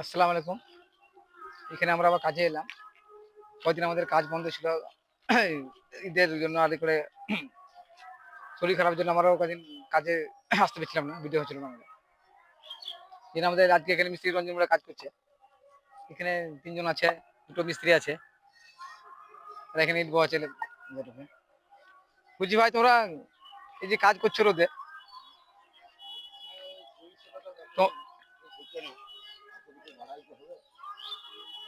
আসসালামু আলাইকুম। এখানে আমরা আবার কাজে এলাম। কয়দিন আমাদের কাজ বন্ধ ছিল। ঈদের জন্য করে শরীর খারাপের জন্য আমরাও কদিন কাজে আসতে পারছিলাম না, ভিডিও হচ্ছিল না আমাদের। এখানে আমাদের আজকে এখানে মিস্ত্রি রঞ্জন বলে কাজ করছে। এখানে ৩ জন আছে, ২ টো মিস্ত্রি আছে। আর এখানে ইট বওয়া ছেলে। বুঝি ভাই তোমরা এই যে কাজ করছো রোদে, তো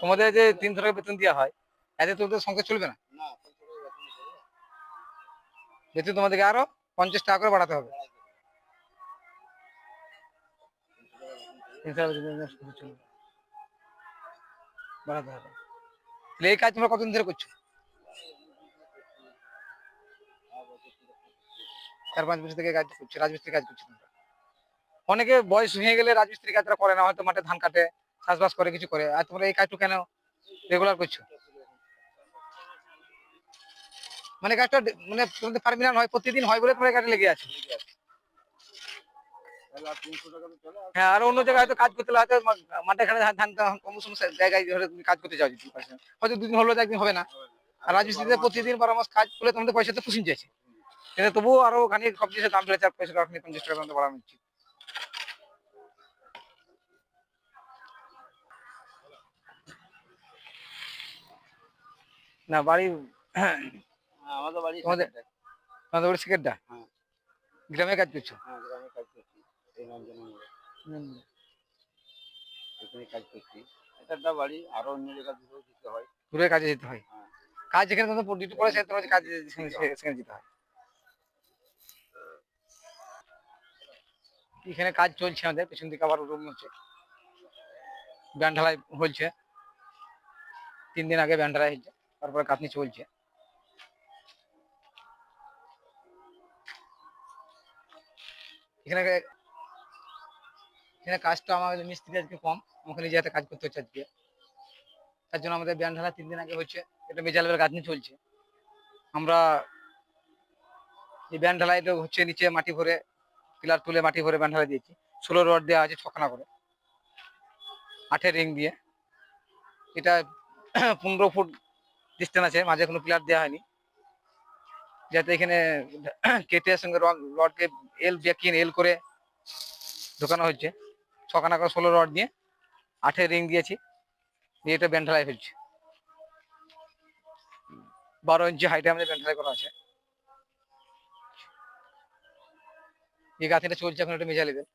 তোমাদের যে ৩০০ টাকা বেতন দেওয়া হয়, এতে তোদের সংসার চলবে না? বেতন তোমাদেরকে আরো ৫০ টাকা করে বাড়াতে হবে। ৩০০ টাকা বেতন চলবে, বাড়াতে হবে। তাহলে এই কাজ তোমরা কতদিন ধরে করছো? ৪-৫ বছর থেকে কাজ করছো, রাজমিস্ত্রি কাজ করছো তোমরা। অনেকে বয়স হয়ে গেলে রাজমিস্ত্রি কাজটা করে না, হয়তো মাঠে ধান কাটে, চাষবাস করে, কিছু করে। আর তোমরা এই কাজটা কেন রেগুলার করছো? মানে কাজটা মানে তোমাদের পারমিনেন্ট হয়, প্রতিদিন হয় বলে তোমরা এই কাজে লেগে আছে। হ্যাঁ, আর অন্য জায়গায় হয়তো কাজ করতে হলে হয়তো মাঠে ঘাটে ধান কম সমস্যা জায়গায় ধরে তুমি কাজ করতে চাও, হয়তো ২ দিন হলো, একদিন হবে না। আর রাজমিস্ত্রিতে প্রতিদিন ১২ মাস কাজ করলে তোমাদের পয়সা তো পুষিয়ে যাচ্ছে। কিন্তু তবুও আরো ওখানে সব জিনিসের দাম বেড়েছে, আর পয়সাটা ৫০ টাকা পর্যন্ত বাড়ানো উচিত। না বাড়ি আমাদের বাড়ি তোমাদের সেকেন্ডে। তোমাদের বাড়ি সিকেটটা? হ্যাঁ, গ্রামে কাজ করছো? হ্যাঁ, গ্রামে কাজ করছি। এই রঞ্জনের মোড়ে হুম। এখানে কাজ করছি। এটা একটা বাড়ি, আরো অন্য জায়গা থেকেও দিতে হয়। দূরে কাজে যেতে হয়। হ্যাঁ, কাজ যেখানে তোমাদের ডিউটি পড়ে, সেখানে তোমার কাজ সেখানে যেতে হয়। এখানে কাজ চলছে আমাদের, পেছন দিকে আবার রুম হচ্ছে, ব্যান্ড ঢালাই হচ্ছে। ৩ দিন আগে ব্যান্ড ঢালাই হয়েছে, তারপরে কাটনি চলছে। এখানে এখানে কাজটা আমাদের মিস্ত্রি আজকে কম, আমাকে নিজে হাতে কাজ করতে হচ্ছে আজকে। তার জন্য আমাদের ব্যান্ড ঢালা ৩ দিন আগে হচ্ছে, এটা মেজা লেভেল কাটনি চলছে। আমরা এই ব্যান্ড ঢালাইটা হচ্ছে, নিচে মাটি ভরে, পিলার তুলে মাটি ভরে ব্যান্ড ঢালাই দিয়েছি। ১৬ রড দেওয়া আছে ৬খানা করে, ৮-এর রিং দিয়ে। এটা ১৫ ফুট ডিস্টেন্স আছে, মাঝে কোনো পিলার দেওয়া হয়নি, যাতে এখানে কেটে সঙ্গে রডকে এল বেঁকিয়ে এল করে ঢোকানো হচ্ছে। ৬খানা করে ১৬ রড দিয়ে ৮-এর রিং দিয়েছি, দিয়ে এটা ব্যান্ড ঢালাই হচ্ছে। ১২ ইঞ্চি হাইটে আমাদের ব্যান্ড ঢালাই করা আছে। এই গাঁথনিটা চলছে এখন, এটা মেজা লেভেল।